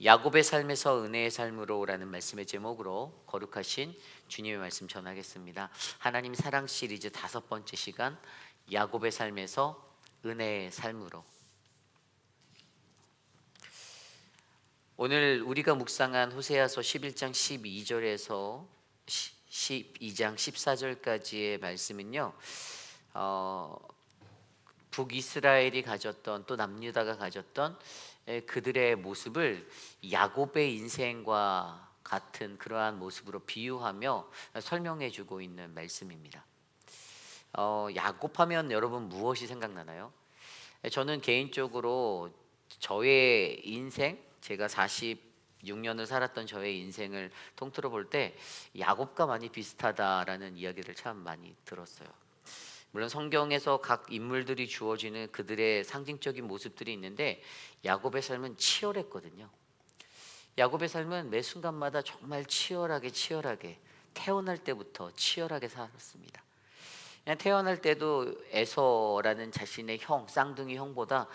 야곱의 삶에서 은혜의 삶으로라는 말씀의 제목으로 거룩하신 주님의 말씀 전하겠습니다. 하나님 사랑 시리즈 5번째 시간, 야곱의 삶에서 은혜의 삶으로. 오늘 우리가 묵상한 호세아서 11장 12절에서 12장 14절까지의 말씀은요, 북이스라엘이 가졌던, 또 남유다가 가졌던 그들의 모습을 야곱의 인생과 같은 그러한 모습으로 비유하며 설명해 주고 있는 말씀입니다. 야곱하면 여러분 무엇이 생각나나요? 저는 개인적으로 저의 인생, 제가 46년을 살았던 저의 인생을 통틀어 볼 때 야곱과 많이 비슷하다라는 이야기를 참 많이 들었어요. 물론 성경에서 각 인물들이 주어지는 그들의 상징적인 모습들이 있는데 야곱의 삶은 치열했거든요. 야곱의 삶은 매 순간마다 정말 치열하게 태어날 때부터 치열하게 살았습니다. 그냥 태어날 때도 에서라는 자신의 형, 쌍둥이 형보다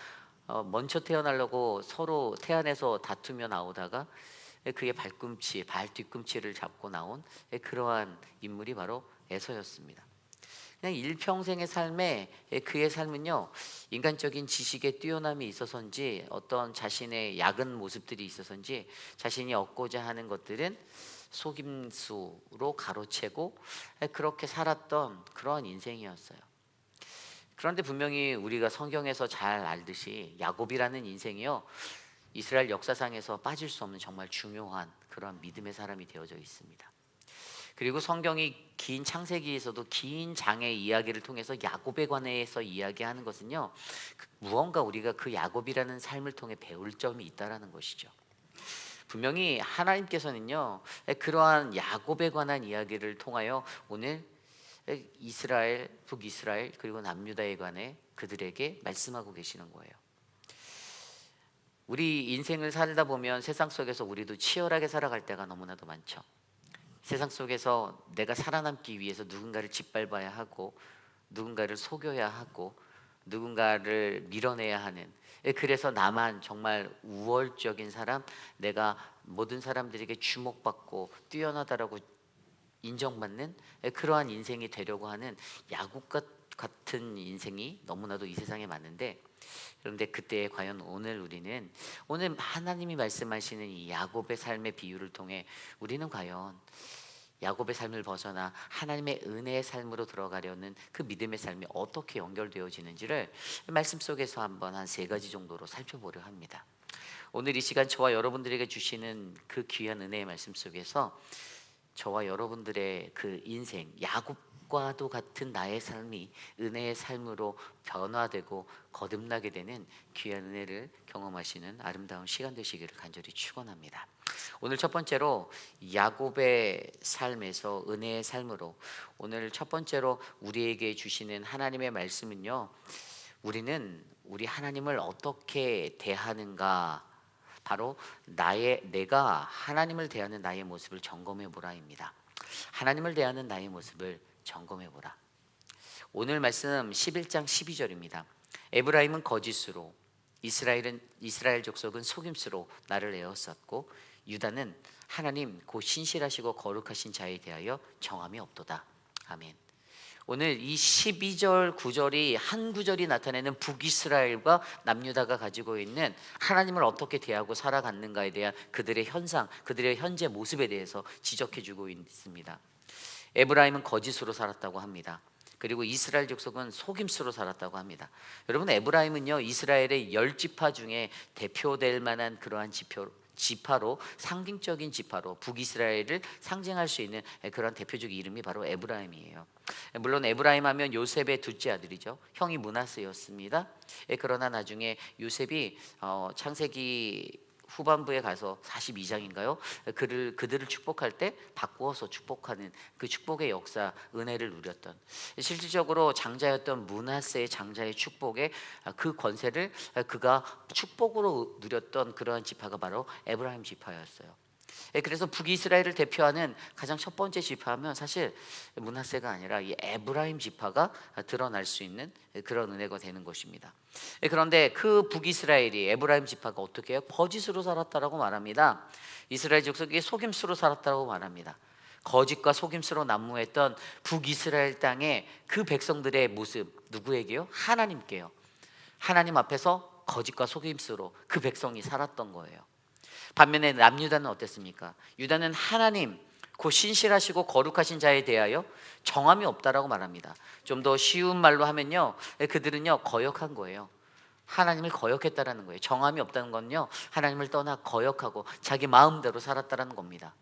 먼저 태어나려고 서로 태안에서 다투며 나오다가 그의 발 뒤꿈치를 잡고 나온 그러한 인물이 바로 에서였습니다. 그냥 일평생의 삶에 그의 삶은요, 인간적인 지식의 뛰어남이 있어서인지 어떤 자신의 약은 모습들이 있어서인지 자신이 얻고자 하는 것들은 속임수로 가로채고 그렇게 살았던 그러한 인생이었어요. 그런데 분명히 우리가 성경에서 잘 알듯이 야곱이라는 인생이요, 이스라엘 역사상에서 빠질 수 없는 정말 중요한 그러한 믿음의 사람이 되어져 있습니다. 그리고 성경이 긴 창세기에서도 긴 장의 이야기를 통해서 야곱에 관해서 이야기하는 것은요, 무언가 우리가 그 야곱이라는 삶을 통해 배울 점이 있다라는 것이죠. 분명히 하나님께서는요, 그러한 야곱에 관한 이야기를 통하여 오늘 이스라엘, 북이스라엘 그리고 남유다에 관해 그들에게 말씀하고 계시는 거예요. 우리 인생을 살다 보면 세상 속에서 우리도 치열하게 살아갈 때가 너무나도 많죠. 세상 속에서 내가 살아남기 위해서 누군가를 짓밟아야 하고, 누군가를 속여야 하고, 누군가를 밀어내야 하는, 그래서 나만 정말 우월적인 사람, 내가 모든 사람들에게 주목받고 뛰어나다라고 인정받는 그러한 인생이 되려고 하는 야곱 같은 인생이 너무나도 이 세상에 많은데, 그런데 그때 과연 오늘 하나님이 말씀하시는 이 야곱의 삶의 비유를 통해 우리는 과연 야곱의 삶을 벗어나 하나님의 은혜의 삶으로 들어가려는 그 믿음의 삶이 어떻게 연결되어지는지를 말씀 속에서 한번 한 3가지 정도로 살펴보려 합니다. 오늘 이 시간 저와 여러분들에게 주시는 그 귀한 은혜의 말씀 속에서 저와 여러분들의 그 인생, 야곱과도 같은 나의 삶이 은혜의 삶으로 변화되고 거듭나게 되는 귀한 은혜를 경험하시는 아름다운 시간 되시기를 간절히 축원합니다. 오늘 첫 번째로 야곱의 삶에서 은혜의 삶으로, 오늘 첫 번째로 우리에게 주시는 하나님의 말씀은요, 우리 하나님을 어떻게 대하는가, 바로 내가 하나님을 대하는 나의 모습을 점검해 보라입니다. 하나님을 대하는 나의 모습을 점검해 보라. 오늘 말씀 11장 12절입니다. 에브라임은 거짓으로, 이스라엘 족속은 속임수로 나를 에웠었고, 유다는 하나님 곧 신실하시고 거룩하신 자에 대하여 정함이 없도다. 아멘. 오늘 이 12절 9절이 한 구절이 나타내는 북이스라엘과 남유다가 가지고 있는 하나님을 어떻게 대하고 살아갔는가에 대한 그들의 현상, 그들의 현재 모습에 대해서 지적해주고 있습니다. 에브라임은 거짓으로 살았다고 합니다. 그리고 이스라엘 족속은 속임수로 살았다고 합니다. 여러분, 에브라임은요, 이스라엘의 10지파 중에 대표될 만한 그러한 지파로, 상징적인 지파로 북이스라엘을 상징할 수 있는 그런 대표적 이름이 바로 에브라임이에요. 물론 에브라임 하면 요셉의 둘째 아들이죠. 형이 므낫세였습니다. 그러나 나중에 요셉이 창세기 후반부에 가서 42장인가요? 그들을 축복할 때 바꾸어서 축복하는 그 축복의 역사, 은혜를 누렸던, 실질적으로 장자였던 므낫세의 장자의 축복에 그 권세를 그가 축복으로 누렸던 그러한 지파가 바로 에브라임 지파였어요. 그래서 북이스라엘을 대표하는 가장 첫 번째 지파하면 사실 므낫세가 아니라 이 에브라임 지파가 드러날 수 있는 그런 은혜가 되는 것입니다. 그런데 그 북이스라엘이 에브라임 지파가 어떻게 해요? 거짓으로 살았다라고 말합니다. 이스라엘 족속이 속임수로 살았다고 말합니다. 거짓과 속임수로 난무했던 북이스라엘 땅의 그 백성들의 모습, 누구에게요? 하나님께요. 하나님 앞에서 거짓과 속임수로 그 백성이 살았던 거예요. 반면에 남유다는 어땠습니까? 유다는 하나님, 그 신실하시고 거룩하신 자에 대하여 정함이 없다라고 말합니다. 좀 더 쉬운 말로 하면요, 그들은요 거역한 거예요. 하나님을 거역했다라는 거예요. 정함이 없다는 건요, 하나님을 떠나 거역하고 자기 마음대로 살았다라는 겁니다.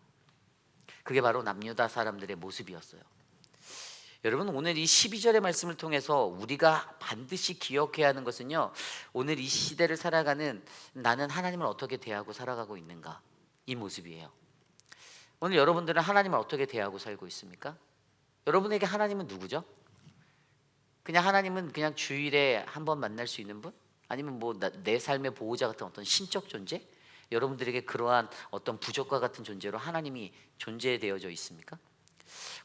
그게 바로 남유다 사람들의 모습이었어요. 여러분, 오늘 이 12절의 말씀을 통해서 우리가 반드시 기억해야 하는 것은요, 오늘 이 시대를 살아가는 나는 하나님을 어떻게 대하고 살아가고 있는가, 이 모습이에요. 오늘 여러분들은 하나님을 어떻게 대하고 살고 있습니까? 여러분에게 하나님은 누구죠? 그냥 하나님은 그냥 주일에 한 번 만날 수 있는 분? 아니면 뭐 내 삶의 보호자 같은 어떤 신적 존재? 여러분들에게 그러한 어떤 부족과 같은 존재로 하나님이 존재되어져 있습니까?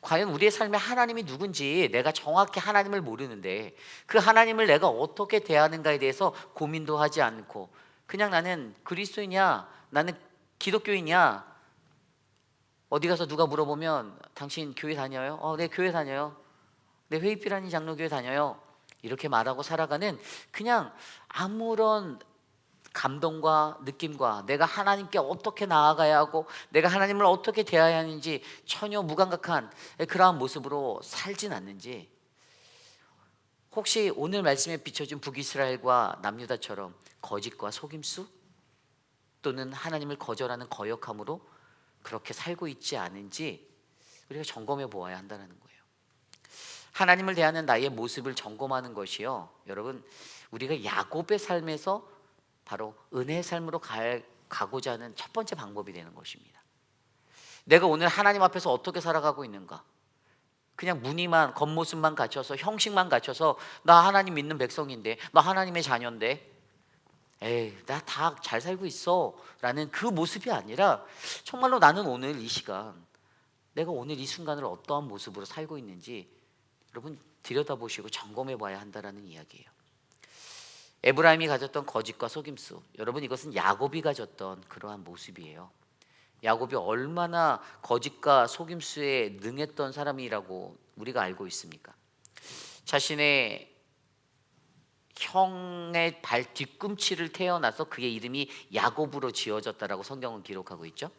과연 우리의 삶에 하나님이 누군지 내가 정확히 하나님을 모르는데 그 하나님을 내가 어떻게 대하는가에 대해서 고민도 하지 않고 그냥 나는 그리스도이냐, 나는 기독교이냐, 어디 가서 누가 물어보면 당신 교회 다녀요? 네, 교회 다녀요. 네, 회의피라니 장로교회 다녀요. 이렇게 말하고 살아가는, 그냥 아무런 감동과 느낌과 내가 하나님께 어떻게 나아가야 하고 내가 하나님을 어떻게 대해야 하는지 전혀 무감각한 그러한 모습으로 살진 않는지, 혹시 오늘 말씀에 비춰진 북이스라엘과 남유다처럼 거짓과 속임수 또는 하나님을 거절하는 거역함으로 그렇게 살고 있지 않은지 우리가 점검해 보아야 한다는 거예요. 하나님을 대하는 나의 모습을 점검하는 것이요, 여러분, 우리가 야곱의 삶에서 바로 은혜의 삶으로 가고자 하는 첫 번째 방법이 되는 것입니다. 내가 오늘 하나님 앞에서 어떻게 살아가고 있는가? 그냥 무늬만, 겉모습만 갖춰서, 형식만 갖춰서 나 하나님 믿는 백성인데, 나 하나님의 자녀인데, 에이, 나 다 잘 살고 있어 라는 그 모습이 아니라 정말로 나는 오늘 이 시간, 내가 오늘 이 순간을 어떠한 모습으로 살고 있는지 여러분 들여다보시고 점검해 봐야 한다는 이야기예요. 에브라임이 가졌던 거짓과 속임수, 여러분 이것은 야곱이 가졌던 그러한 모습이에요. 야곱이 얼마나 거짓과 속임수에 능했던 사람이라고 우리가 알고 있습니까? 자신의 형의 발 뒤꿈치를 태어나서 그의 이름이 야곱으로 지어졌다라고 성경은 기록하고 있죠.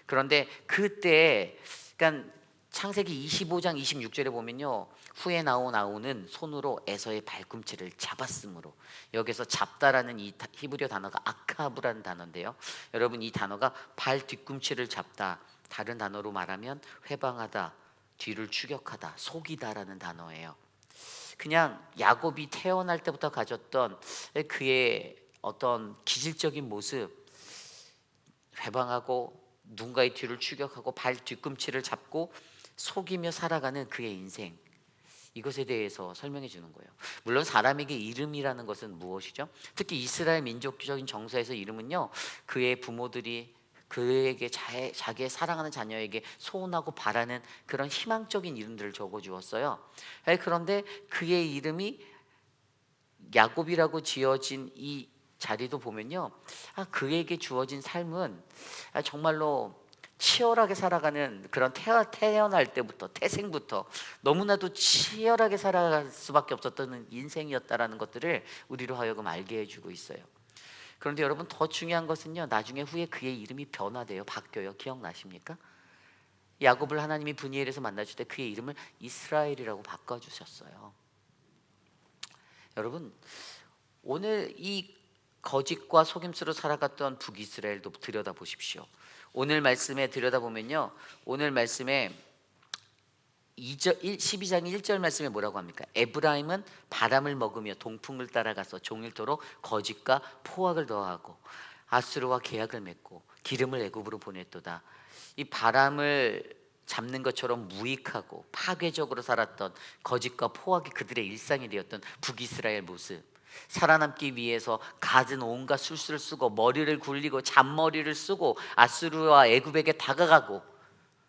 그런데 그때, 그러니까 창세기 25장 26절에 보면요, 후에 나오는 손으로 에서의 발꿈치를 잡았으므로, 여기서 잡다라는 이 히브리어 단어가 아카브라는 단어인데요, 여러분 이 단어가 발 뒤꿈치를 잡다, 다른 단어로 말하면 회방하다, 뒤를 추격하다, 속이다라는 단어예요. 그냥 야곱이 태어날 때부터 가졌던 그의 어떤 기질적인 모습, 회방하고 누군가의 뒤를 추격하고 발 뒤꿈치를 잡고 속이며 살아가는 그의 인생, 이것에 대해서 설명해 주는 거예요. 물론 사람에게 이름이라는 것은 무엇이죠? 특히 이스라엘 민족적인 정서에서 이름은요, 그의 부모들이 그에게 자기의 사랑하는 자녀에게 소원하고 바라는 그런 희망적인 이름들을 적어주었어요. 그런데 그의 이름이 야곱이라고 지어진 이 자리도 보면요, 그에게 주어진 삶은 정말로 치열하게 살아가는, 그런 태어날 때부터, 태생부터 너무나도 치열하게 살아갈 수밖에 없었던 인생이었다라는 것들을 우리로 하여금 알게 해주고 있어요. 그런데 여러분, 더 중요한 것은요, 나중에 후에 그의 이름이 변화돼요. 바뀌어요. 기억나십니까? 야곱을 하나님이 브니엘에서 만나줄 때 그의 이름을 이스라엘이라고 바꿔주셨어요. 여러분, 오늘 이 거짓과 속임수로 살아갔던 북이스라엘도 들여다보십시오. 오늘 말씀에 들여다보면요, 오늘 말씀에 12장 1절 말씀에 뭐라고 합니까? 에브라임은 바람을 먹으며 동풍을 따라가서 종일토록 거짓과 포악을 더하고 아수르와 계약을 맺고 기름을 애굽으로 보냈도다. 이 바람을 잡는 것처럼 무익하고 파괴적으로 살았던 거짓과 포악이 그들의 일상이 되었던 북이스라엘 모습, 살아남기 위해서 갖은 온갖 술수를 쓰고 머리를 굴리고 잔머리를 쓰고 아수르와 애굽에게 다가가고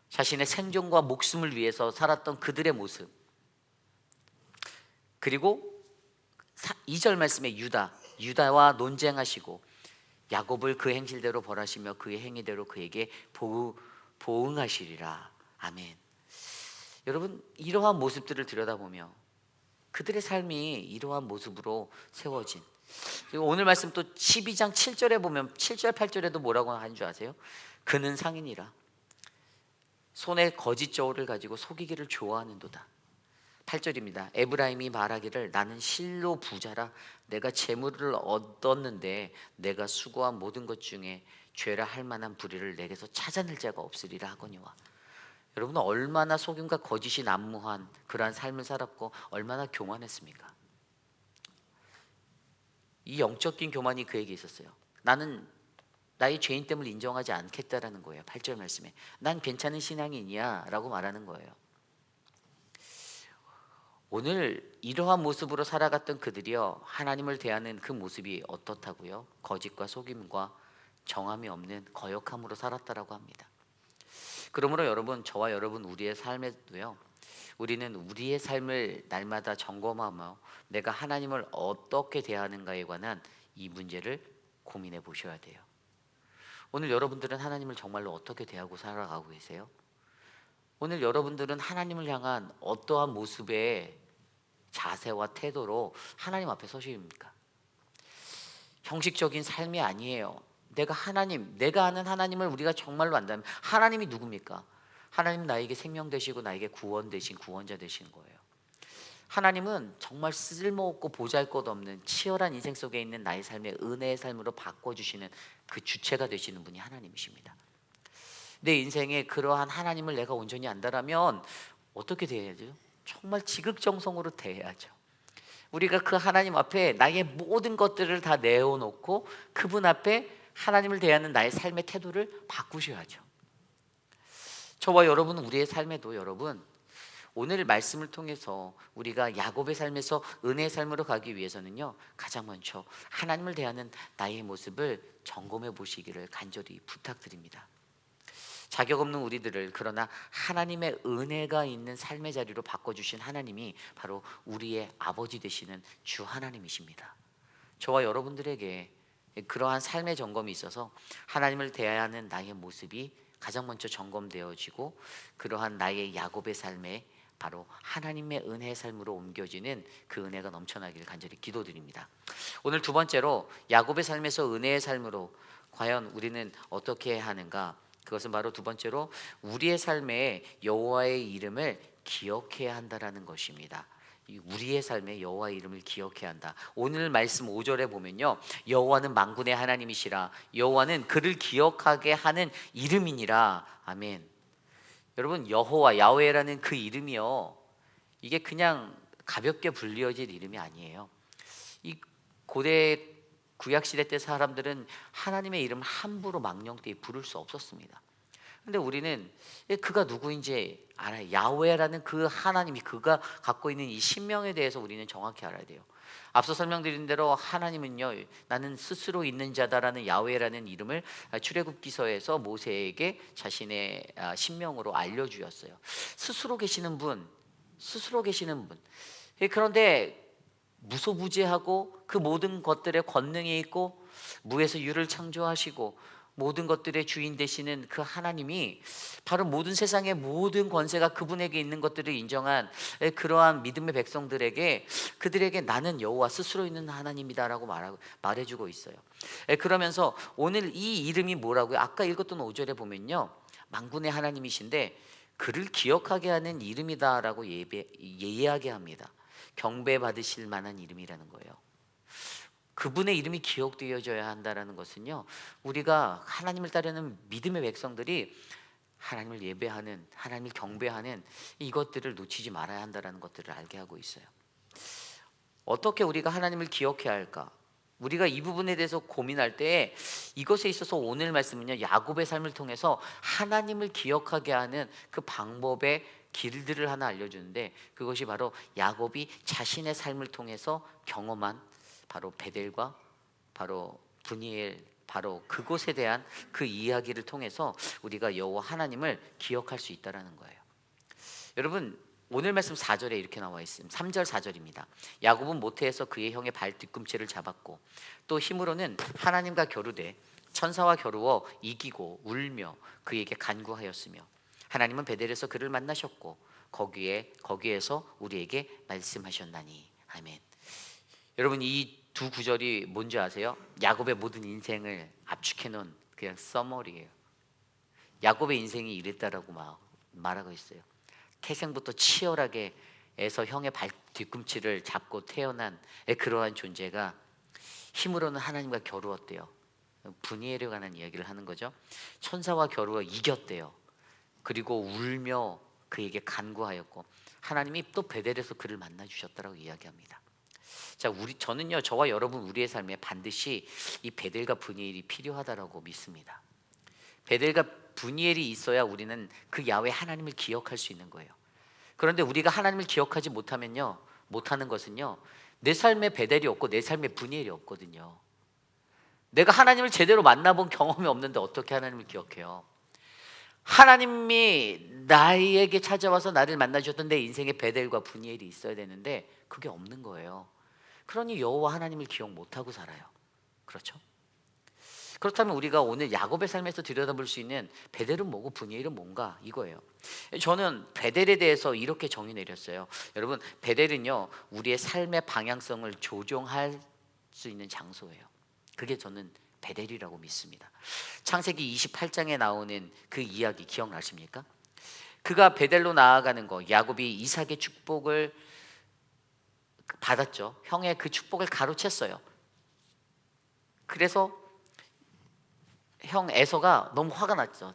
자신의 생존과 목숨을 위해서 살았던 그들의 모습. 그리고 2절 말씀에 유다와 논쟁하시고 야곱을 그 행실대로 벌하시며 그의 행위대로 그에게 보응하시리라. 아멘. 여러분, 이러한 모습들을 들여다보며 그들의 삶이 이러한 모습으로 세워진, 그리고 오늘 말씀 또 12장 7절에 보면 7절 8절에도 뭐라고 하는 줄 아세요? 그는 상인이라 손에 거짓 저울을 가지고 속이기를 좋아하는도다. 8절입니다. 에브라임이 말하기를 나는 실로 부자라 내가 재물을 얻었는데 내가 수고한 모든 것 중에 죄라 할 만한 불의를 내게서 찾아낼 자가 없으리라 하거니와. 여러분, 얼마나 속임과 거짓이 난무한 그러한 삶을 살았고 얼마나 교만했습니까? 이 영적인 교만이 그에게 있었어요. 나는 나의 죄인 됨을 인정하지 않겠다라는 거예요. 8절 말씀에 난 괜찮은 신앙인이야 라고 말하는 거예요. 오늘 이러한 모습으로 살아갔던 그들이요, 하나님을 대하는 그 모습이 어떻다고요? 거짓과 속임과 정함이 없는 거역함으로 살았다라고 합니다. 그러므로 여러분, 저와 여러분 우리의 삶에도요, 우리는 우리의 삶을 날마다 점검하며 내가 하나님을 어떻게 대하는가에 관한 이 문제를 고민해 보셔야 돼요. 오늘 여러분들은 하나님을 정말로 어떻게 대하고 살아가고 계세요? 오늘 여러분들은 하나님을 향한 어떠한 모습의 자세와 태도로 하나님 앞에 서십니까? 형식적인 삶이 아니에요. 내가 아는 하나님을 우리가 정말로 안다면 하나님이 누굽니까? 하나님은 나에게 생명 되시고 나에게 구원 되신 구원자 되신 거예요. 하나님은 정말 쓸모없고 보잘것없는 치열한 인생 속에 있는 나의 삶의 은혜의 삶으로 바꿔주시는 그 주체가 되시는 분이 하나님이십니다. 내 인생에 그러한 하나님을 내가 온전히 안다라면 어떻게 대해야죠? 정말 지극정성으로 대해야죠. 우리가 그 하나님 앞에 나의 모든 것들을 다 내어놓고 그분 앞에 하나님을 대하는 나의 삶의 태도를 바꾸셔야죠. 저와 여러분 우리의 삶에도 여러분, 오늘 말씀을 통해서 우리가 야곱의 삶에서 은혜의 삶으로 가기 위해서는요, 가장 먼저 하나님을 대하는 나의 모습을 점검해 보시기를 간절히 부탁드립니다. 자격 없는 우리들을 그러나 하나님의 은혜가 있는 삶의 자리로 바꿔주신 하나님이 바로 우리의 아버지 되시는 주 하나님이십니다. 저와 여러분들에게 그러한 삶의 점검이 있어서 하나님을 대하는 나의 모습이 가장 먼저 점검되어지고 그러한 나의 야곱의 삶에 바로 하나님의 은혜의 삶으로 옮겨지는 그 은혜가 넘쳐나기를 간절히 기도드립니다. 오늘 두 번째로 야곱의 삶에서 은혜의 삶으로 과연 우리는 어떻게 해야 하는가? 그것은 바로 두 번째로 우리의 삶에 여호와의 이름을 기억해야 한다라는 것입니다. 우리의 삶에 여호와의 이름을 기억해야 한다. 오늘 말씀 5절에 보면요, 여호와는 만군의 하나님이시라 여호와는 그를 기억하게 하는 이름이니라. 아멘. 여러분, 여호와 야훼라는 그 이름이요, 이게 그냥 가볍게 불리어질 이름이 아니에요. 이 고대 구약시대 때 사람들은 하나님의 이름 함부로 망령되이 부를 수 없었습니다. 근데 우리는 그가 누구인지 알아요. 야훼라는 그 하나님이 그가 갖고 있는 이 신명에 대해서 우리는 정확히 알아야 돼요. 앞서 설명드린 대로 하나님은요, 나는 스스로 있는 자다라는 야훼라는 이름을 출애굽기서에서 모세에게 자신의 신명으로 알려주었어요. 스스로 계시는 분. 그런데 무소부지하고 그 모든 것들의 권능이 있고 무에서 유를 창조하시고 모든 것들의 주인 되시는 그 하나님이 바로 모든 세상의 모든 권세가 그분에게 있는 것들을 인정한 그러한 믿음의 백성들에게, 그들에게 나는 여호와 스스로 있는 하나님이다라고 말해주고 있어요. 그러면서 오늘 이 이름이 뭐라고요? 아까 읽었던 5절에 보면요, 만군의 하나님이신데 그를 기억하게 하는 이름이다라고 예의하게 합니다. 경배 받으실 만한 이름이라는 거예요. 그분의 이름이 기억되어져야 한다는 것은요, 우리가 하나님을 따르는 믿음의 백성들이 하나님을 예배하는, 하나님을 경배하는 이것들을 놓치지 말아야 한다는 것들을 알게 하고 있어요. 어떻게 우리가 하나님을 기억해야 할까? 우리가 이 부분에 대해서 고민할 때 이것에 있어서 오늘 말씀은요, 야곱의 삶을 통해서 하나님을 기억하게 하는 그 방법의 길들을 하나 알려주는데, 그것이 바로 야곱이 자신의 삶을 통해서 경험한 바로 베델과 바로 분이엘, 바로 그곳에 대한 그 이야기를 통해서 우리가 여호와 하나님을 기억할 수 있다라는 거예요. 여러분, 오늘 말씀 4절에 이렇게 나와 있습니다. 3절 4절입니다. 야곱은 모태에서 그의 형의 발 뒤꿈치를 잡았고 또 힘으로는 하나님과 겨루되 천사와 겨루어 이기고 울며 그에게 간구하였으며 하나님은 베델에서 그를 만나셨고 거기에서 우리에게 말씀하셨나니. 아멘. 여러분, 이 두 구절이 뭔지 아세요? 야곱의 모든 인생을 압축해 놓은 그냥 서머리예요. 야곱의 인생이 이랬다라고 말하고 있어요. 태생부터 치열하게 애서 형의 발 뒤꿈치를 잡고 태어난 그러한 존재가 힘으로는 하나님과 겨루었대요. 분이엘에 관한 이야기를 하는 거죠. 천사와 겨루어 이겼대요. 그리고 울며 그에게 간구하였고 하나님이 또 베델에서 그를 만나 주셨다라고 이야기합니다. 자, 저는요, 저와 여러분 우리의 삶에 반드시 이 베델과 분이엘이 필요하다라고 믿습니다. 베델과 분이엘이 있어야 우리는 그 야훼 하나님을 기억할 수 있는 거예요. 그런데 우리가 하나님을 기억하지 못하는 것은요, 내 삶에 베델이 없고 내 삶에 분이엘이 없거든요. 내가 하나님을 제대로 만나본 경험이 없는데 어떻게 하나님을 기억해요? 하나님이 나에게 찾아와서 나를 만나주셨던 내 인생에 베델과 분이엘이 있어야 되는데 그게 없는 거예요. 그러니 여호와 하나님을 기억 못하고 살아요. 그렇죠? 그렇다면 우리가 오늘 야곱의 삶에서 들여다볼 수 있는 베델은 뭐고 분이엘은 뭔가, 이거예요. 저는 베델에 대해서 이렇게 정의 내렸어요. 여러분, 베델은요, 우리의 삶의 방향성을 조종할 수 있는 장소예요. 그게 저는 베델이라고 믿습니다. 창세기 28장에 나오는 그 이야기 기억나십니까? 그가 베델로 나아가는 거, 야곱이 이삭의 축복을 받았죠. 형의 그 축복을 가로챘어요. 그래서 형 에서가 너무 화가 났죠.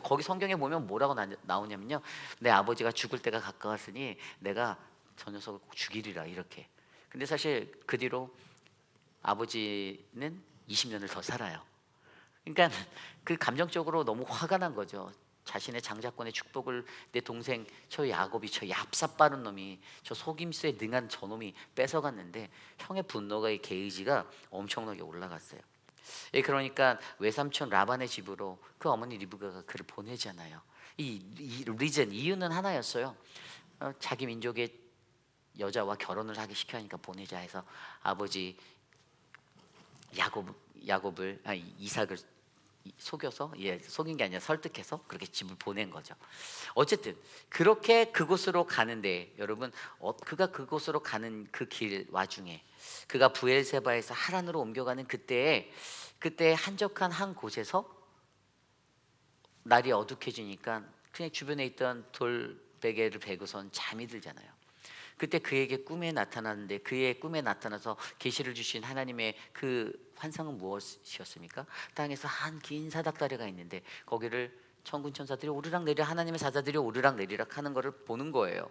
거기 성경에 보면 뭐라고 나오냐면요, 내 아버지가 죽을 때가 가까웠으니 내가 저 녀석을 꼭 죽이리라, 이렇게. 근데 사실 그 뒤로 아버지는 20년을 더 살아요. 그러니까 그 감정적으로 너무 화가 난 거죠. 자신의 장자권의 축복을 내 동생 저 야곱이, 저 얍삽 빠른 놈이, 저 속임수에 능한 저놈이 뺏어갔는데 형의 분노가, 이 게이지가 엄청나게 올라갔어요. 그러니까 외삼촌 라반의 집으로 그 어머니 리브가가 그를 보내잖아요. 이 리전, 이유는 하나였어요. 자기 민족의 여자와 결혼을 하기 시켜야 하니까 보내자 해서 아버지 이삭을 속여서, 속인 게 아니라 설득해서 그렇게 집을 보낸 거죠. 어쨌든 그렇게 그곳으로 가는데, 여러분, 그가 그곳으로 가는 그 길 와중에 그가 브엘세바에서 하란으로 옮겨가는 그때 한적한 한 곳에서 날이 어둑해지니까 그냥 주변에 있던 돌베개를 베고선 잠이 들잖아요. 그때 그에게 꿈에 나타나는데, 그의 꿈에 나타나서 계시를 주신 하나님의 그 환상은 무엇이었습니까? 땅에서 한 긴 사닥다리가 있는데 거기를 천군 천사들이 오르락내리락, 하나님의 사자들이 오르락내리락 하는 것을 보는 거예요.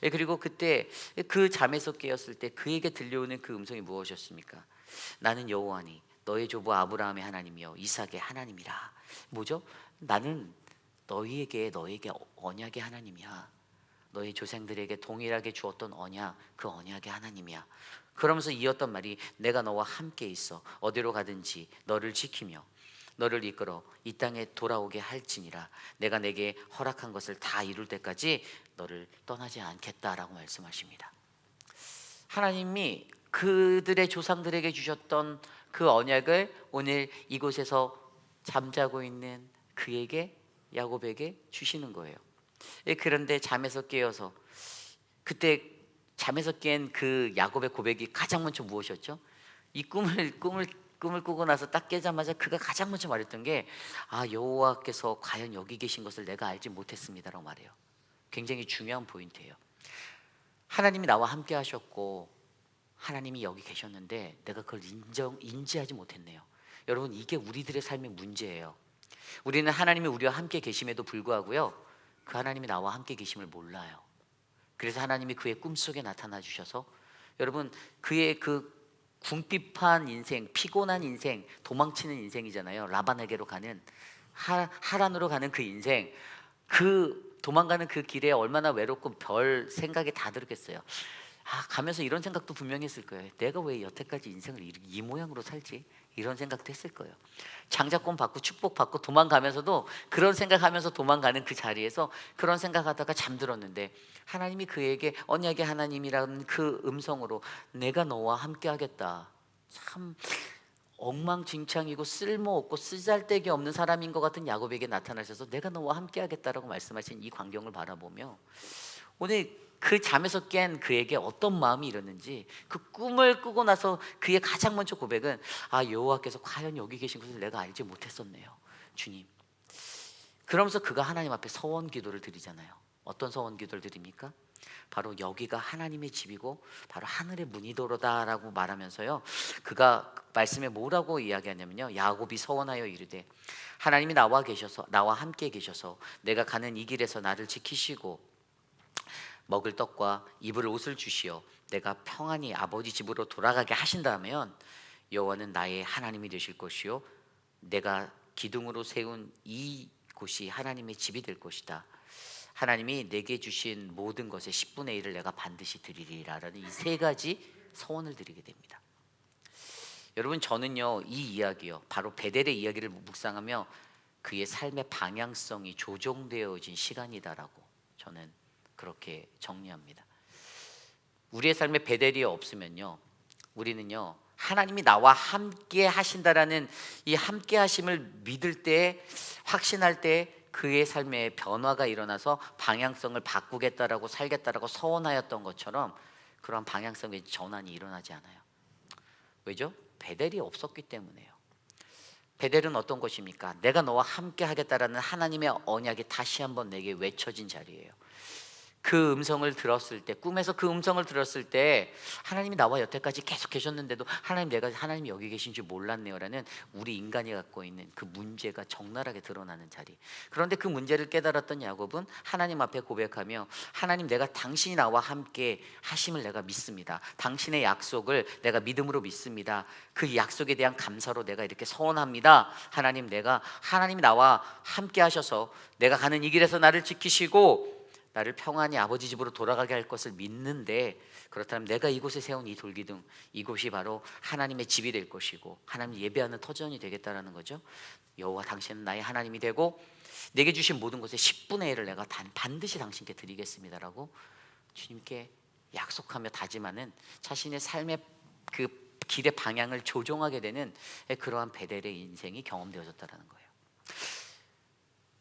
그리고 그때 그 잠에서 깨었을 때 그에게 들려오는 그 음성이 무엇이었습니까? 나는 여호와니 너의 조부 아브라함의 하나님이여 이삭의 하나님이라. 뭐죠? 나는 너에게 언약의 하나님이야. 너희 조상들에게 동일하게 주었던 언약, 그 언약의 하나님이야. 그러면서 이었던 말이, 내가 너와 함께 있어 어디로 가든지 너를 지키며 너를 이끌어 이 땅에 돌아오게 할지니라. 내가 내게 허락한 것을 다 이룰 때까지 너를 떠나지 않겠다라고 말씀하십니다. 하나님이 그들의 조상들에게 주셨던 그 언약을 오늘 이곳에서 잠자고 있는 그에게, 야곱에게 주시는 거예요. 그런데 잠에서 깨어서, 그때 잠에서 깬 그 야곱의 고백이 가장 먼저 무엇이었죠? 이 꿈을 꾸고 나서 딱 깨자마자 그가 가장 먼저 말했던 게, 여호와께서 과연 여기 계신 것을 내가 알지 못했습니다라고 말해요. 굉장히 중요한 포인트예요. 하나님이 나와 함께 하셨고 하나님이 여기 계셨는데 내가 그걸 인지하지 못했네요. 여러분, 이게 우리들의 삶의 문제예요. 우리는 하나님이 우리와 함께 계심에도 불구하고요, 그 하나님이 나와 함께 계심을 몰라요. 그래서 하나님이 그의 꿈속에 나타나 주셔서, 여러분, 그의 그 궁핍한 인생, 피곤한 인생, 도망치는 인생이잖아요. 라반에게로 가는, 하란으로 가는 그 인생, 그 도망가는 그 길에 얼마나 외롭고 별 생각이 다 들었겠어요. 가면서 이런 생각도 분명히 했을 거예요. 내가 왜 여태까지 인생을 이 모양으로 살지? 이런 생각도 했을 거예요. 장자권 받고 축복 받고 도망가면서도 그런 생각하면서 도망가는 그 자리에서 그런 생각하다가 잠들었는데, 하나님이 그에게, 언약의 하나님이라는 그 음성으로 내가 너와 함께 하겠다. 참 엉망진창이고 쓸모없고 쓰잘데기 없는 사람인 것 같은 야곱에게 나타나셔서 내가 너와 함께 하겠다라고 말씀하신 이 광경을 바라보며, 오늘 그 잠에서 깬 그에게 어떤 마음이 일었는지, 그 꿈을 꾸고 나서 그의 가장 먼저 고백은, 여호와께서 과연 여기 계신 것을 내가 알지 못했었네요, 주님. 그러면서 그가 하나님 앞에 서원 기도를 드리잖아요. 어떤 서원 기도를 드립니까? 바로 여기가 하나님의 집이고 바로 하늘의 문이도로다라고 말하면서요, 그가 말씀에 뭐라고 이야기하냐면요, 야곱이 서원하여 이르되 하나님이 나와 함께 계셔서 내가 가는 이 길에서 나를 지키시고 먹을 떡과 입을 옷을 주시어 내가 평안히 아버지 집으로 돌아가게 하신다면 여호와는 나의 하나님이 되실 것이요 내가 기둥으로 세운 이 곳이 하나님의 집이 될 것이다. 하나님이 내게 주신 모든 것의 10분의 1을 내가 반드시 드리리라라는 이 세 가지 서원을 드리게 됩니다. 여러분, 저는요 이 이야기요, 바로 베델의 이야기를 묵상하며 그의 삶의 방향성이 조정되어진 시간이다라고 저는 그렇게 정리합니다. 우리의 삶에 베델이 없으면요, 우리는요 하나님이 나와 함께 하신다라는 이 함께 하심을 믿을 때, 확신할 때 그의 삶에 변화가 일어나서 방향성을 바꾸겠다라고 살겠다라고 서원하였던 것처럼 그러한 방향성의 전환이 일어나지 않아요. 왜죠? 베델이 없었기 때문에요. 베델은 어떤 것입니까? 내가 너와 함께 하겠다라는 하나님의 언약이 다시 한번 내게 외쳐진 자리예요. 그 음성을 들었을 때, 꿈에서 그 음성을 들었을 때, 하나님이 나와 여태까지 계속 계셨는데도 하나님이 여기 계신 줄 몰랐네요라는 우리 인간이 갖고 있는 그 문제가 적나라하게 드러나는 자리. 그런데 그 문제를 깨달았던 야곱은 하나님 앞에 고백하며, 하나님, 내가 당신이 나와 함께 하심을 내가 믿습니다. 당신의 약속을 내가 믿음으로 믿습니다. 그 약속에 대한 감사로 내가 이렇게 서원합니다. 하나님이 나와 함께 하셔서 내가 가는 이 길에서 나를 지키시고 나를 평안히 아버지 집으로 돌아가게 할 것을 믿는데, 그렇다면 내가 이곳에 세운 이 돌기둥, 이곳이 바로 하나님의 집이 될 것이고 하나님 예배하는 터전이 되겠다라는 거죠. 여호와, 당신은 나의 하나님이 되고 내게 주신 모든 것의 10분의 1을 내가 반드시 당신께 드리겠습니다라고 주님께 약속하며 다짐하는 자신의 삶의 그 길의 방향을 조종하게 되는 그러한 베델의 인생이 경험되어졌다는 거예요.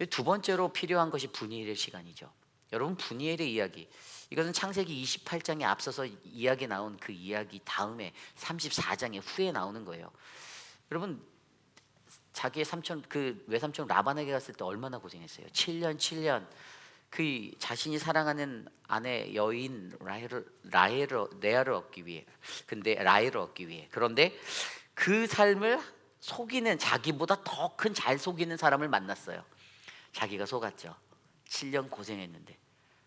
두 번째로 필요한 것이 분이엘의 시간이죠. 여러분, 분이엘의 이야기, 이것은 창세기 28장에 앞서서 이야기 나온 그 이야기 다음에 34장에 후에 나오는 거예요. 여러분, 자기의 삼촌, 그 외삼촌 라반에게 갔을 때 얼마나 고생했어요. 7년 그 자신이 사랑하는 아내 여인 레아를 얻기 위해. 그런데 그 삶을 속이는, 자기보다 더 큰 잘 속이는 사람을 만났어요. 자기가 속았죠. 7년 고생했는데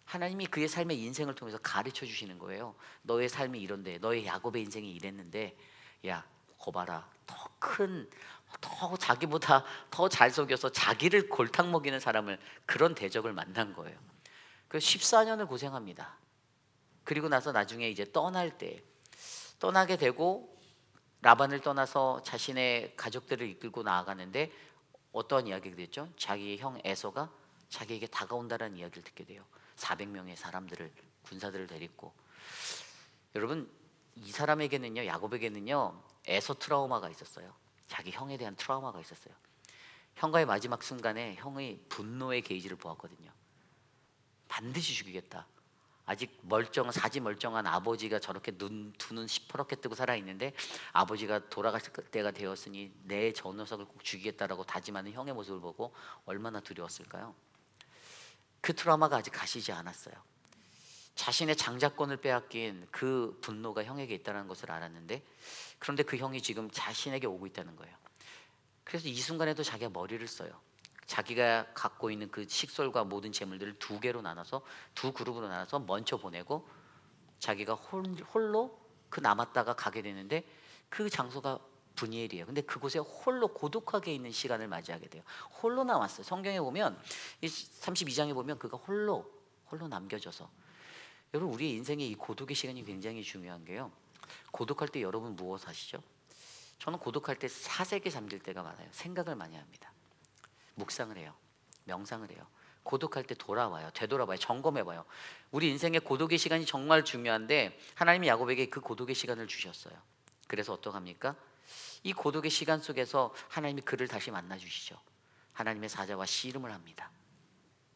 하나님이 그의 삶의 인생을 통해서 가르쳐 주시는 거예요. 너의 삶이 이런데, 너의 야곱의 인생이 이랬는데, 야, 거봐라, 더 자기보다 더 잘 속여서 자기를 골탕 먹이는 사람을, 그런 대적을 만난 거예요. 그래서 14년을 고생합니다. 그리고 나서 나중에 이제 떠나게 되고, 라반을 떠나서 자신의 가족들을 이끌고 나아가는데 어떤 이야기가 됐죠? 자기의 형 에서가 자기에게 다가온다라는 이야기를 듣게 돼요. 400명의 사람들을, 군사들을 데리고. 여러분, 이 사람에게는요, 야곱에게는요, 에서 트라우마가 있었어요. 자기 형에 대한 트라우마가 있었어요. 형과의 마지막 순간에 형의 분노의 게이지를 보았거든요. 반드시 죽이겠다. 아직 사지 멀쩡한 아버지가 저렇게 두 눈 시퍼렇게 뜨고 살아있는데, 아버지가 돌아가실 때가 되었으니 내 저 녀석을 꼭 죽이겠다라고 다짐하는 형의 모습을 보고 얼마나 두려웠을까요? 그 트라우마가 아직 가시지 않았어요. 자신의 장자권을 빼앗긴 그 분노가 형에게 있다는 것을 알았는데, 그런데 그 형이 지금 자신에게 오고 있다는 거예요. 그래서 이 순간에도 자기가 머리를 써요. 자기가 갖고 있는 그 식솔과 모든 재물들을 두 그룹으로 나눠서 먼저 보내고, 자기가 홀로 그 남았다가 가게 되는데, 그 장소가 분이엘이에요. 근데 그곳에 홀로 고독하게 있는 시간을 맞이하게 돼요. 홀로 남았어요. 성경에 보면, 이 32장에 보면 그가 홀로 남겨져서, 여러분, 우리의 인생에 이 고독의 시간이 굉장히 중요한 게요. 고독할 때 여러분 무엇 하시죠? 저는 고독할 때 사색에 잠길 때가 많아요. 생각을 많이 합니다. 묵상을 해요. 명상을 해요. 고독할 때 돌아와요. 되돌아봐요. 점검해봐요. 우리 인생의 고독의 시간이 정말 중요한데 하나님이 야곱에게 그 고독의 시간을 주셨어요. 그래서 어떡합니까? 이 고독의 시간 속에서 하나님이 그를 다시 만나주시죠. 하나님의 사자와 씨름을 합니다.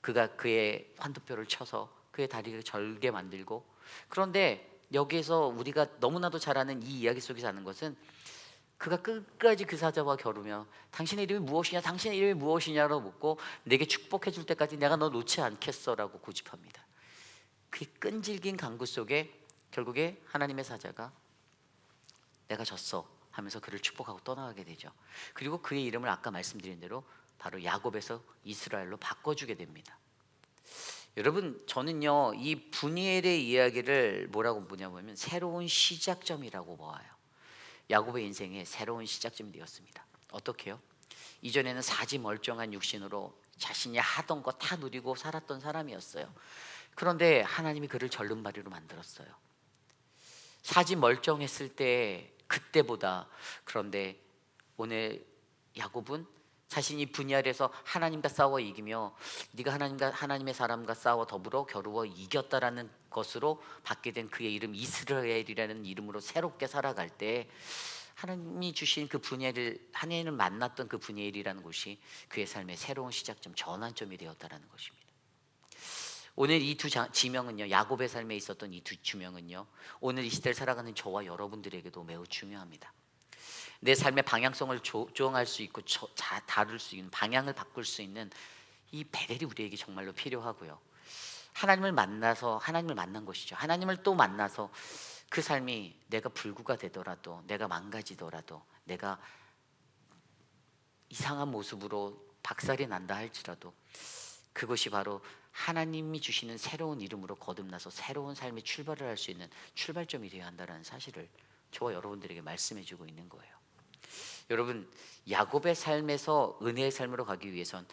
그가 그의 환도뼈를 쳐서 그의 다리를 절게 만들고, 그런데 여기에서 우리가 너무나도 잘 아는 이 이야기 속에서 아는 것은 그가 끝까지 그 사자와 겨루며 당신의 이름이 무엇이냐, 당신의 이름이 무엇이냐로 묻고 내게 축복해 줄 때까지 내가 너 놓지 않겠어라고 고집합니다. 그 끈질긴 강구 속에 결국에 하나님의 사자가 내가 졌어 하면서 그를 축복하고 떠나가게 되죠. 그리고 그의 이름을 아까 말씀드린 대로 바로 야곱에서 이스라엘로 바꿔주게 됩니다. 여러분, 저는요 이 분이엘의 이야기를 뭐라고 보냐면 새로운 시작점이라고 보아요. 야곱의 인생에 새로운 시작점이 되었습니다. 어떻게요? 이전에는 사지 멀쩡한 육신으로 자신이 하던 거 다 누리고 살았던 사람이었어요. 그런데 하나님이 그를 절름발이로 만들었어요. 사지 멀쩡했을 때 그때보다, 그런데 오늘 야곱은 자신이 분야에서 하나님과 싸워 이기며 네가 하나님의 사람과 싸워 더불어 겨루어 이겼다라는 것으로 받게 된 그의 이름 이스라엘이라는 이름으로 새롭게 살아갈 때 하나님이 주신 그 분야를, 하나님을 만났던 그 분야일이라는 곳이 그의 삶의 새로운 시작점, 전환점이 되었다라는 것입니다. 오늘 이 두 지명은요, 야곱의 삶에 있었던 이 두 지명은요, 오늘 이 시대를 살아가는 저와 여러분들에게도 매우 중요합니다. 내 삶의 방향성을 조정할 수 있고 다룰 수 있는, 방향을 바꿀 수 있는 이 베델이 우리에게 정말로 필요하고요. 하나님을 만나서 하나님을 만난 것이죠. 하나님을 또 만나서 그 삶이 내가 불구가 되더라도, 내가 망가지더라도, 내가 이상한 모습으로 박살이 난다 할지라도 그것이 바로 하나님이 주시는 새로운 이름으로 거듭나서 새로운 삶의 출발을 할 수 있는 출발점이 되어야 한다는 사실을 저와 여러분들에게 말씀해 주고 있는 거예요. 여러분, 야곱의 삶에서 은혜의 삶으로 가기 위해선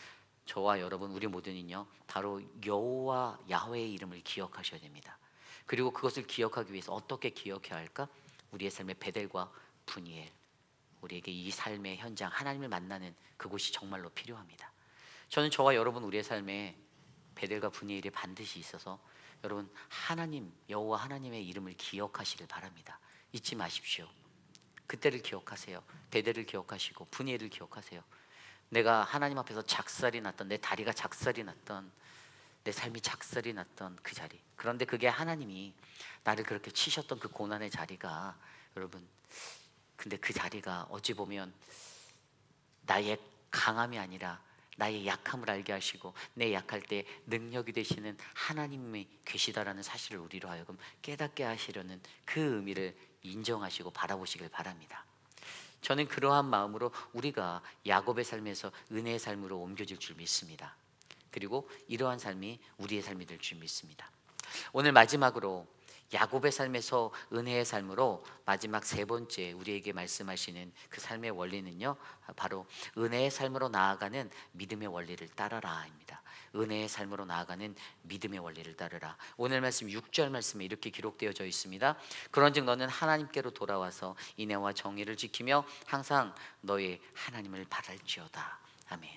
저와 여러분, 우리 모두는요 바로 여호와 야훼의 이름을 기억하셔야 됩니다. 그리고 그것을 기억하기 위해서 어떻게 기억해야 할까? 우리의 삶의 베델과 분이엘, 우리에게 이 삶의 현장, 하나님을 만나는 그곳이 정말로 필요합니다. 저는 저와 여러분, 우리의 삶에 베델과 분이엘이 반드시 있어서 여러분, 하나님, 여호와 하나님의 이름을 기억하시길 바랍니다. 잊지 마십시오. 그때를 기억하세요. 베델을 기억하시고 분이엘을 기억하세요. 내가 하나님 앞에서 작살이 났던, 내 다리가 작살이 났던, 내 삶이 작살이 났던 그 자리, 그런데 그게 하나님이 나를 그렇게 치셨던 그 고난의 자리가, 여러분, 근데 그 자리가 어찌 보면 나의 강함이 아니라 나의 약함을 알게 하시고 내 약할 때 능력이 되시는 하나님이 계시다라는 사실을 우리로 하여금 깨닫게 하시려는 그 의미를 인정하시고 바라보시길 바랍니다. 저는 그러한 마음으로 우리가 야곱의 삶에서 은혜의 삶으로 옮겨질 줄 믿습니다. 그리고 이러한 삶이 우리의 삶이 될 줄 믿습니다. 오늘 마지막으로 야곱의 삶에서 은혜의 삶으로 마지막 세 번째 우리에게 말씀하시는 그 삶의 원리는요, 바로 은혜의 삶으로 나아가는 믿음의 원리를 따라라입니다. 은혜의 삶으로 나아가는 믿음의 원리를 따르라. 오늘 말씀 6절 말씀에 이렇게 기록되어져 있습니다. 그런즉 너는 하나님께로 돌아와서 인애와 정의를 지키며 항상 너의 하나님을 바랄지어다. 아멘.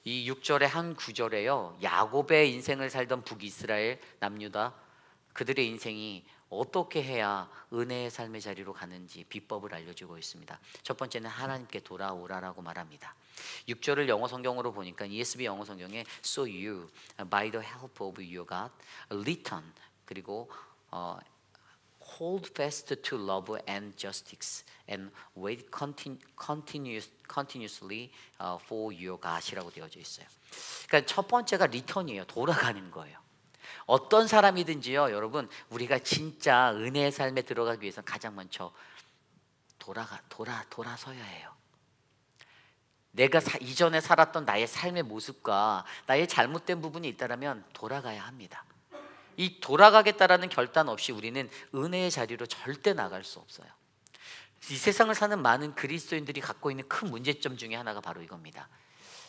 이 6절의 한 구절에요, 야곱의 인생을 살던 북이스라엘 남유다 그들의 인생이 어떻게 해야 은혜의 삶의 자리로 가는지 비법을 알려주고 있습니다. 첫 번째는 하나님께 돌아오라라고 말합니다. 6절을 영어 성경으로 보니까 ESV 영어 성경에 So you, by the help of your God, return, 그리고 hold fast to love and justice and wait continuously for your God이라고 되어져 있어요. 그러니까 첫 번째가 리턴이에요. 돌아가는 거예요. 어떤 사람이든지요, 여러분, 우리가 진짜 은혜의 삶에 들어가기 위해서 가장 먼저 돌아서야 해요. 내가 이전에 살았던 나의 삶의 모습과 나의 잘못된 부분이 있다면 돌아가야 합니다. 이 돌아가겠다라는 결단 없이 우리는 은혜의 자리로 절대 나갈 수 없어요. 이 세상을 사는 많은 그리스도인들이 갖고 있는 큰 문제점 중에 하나가 바로 이겁니다.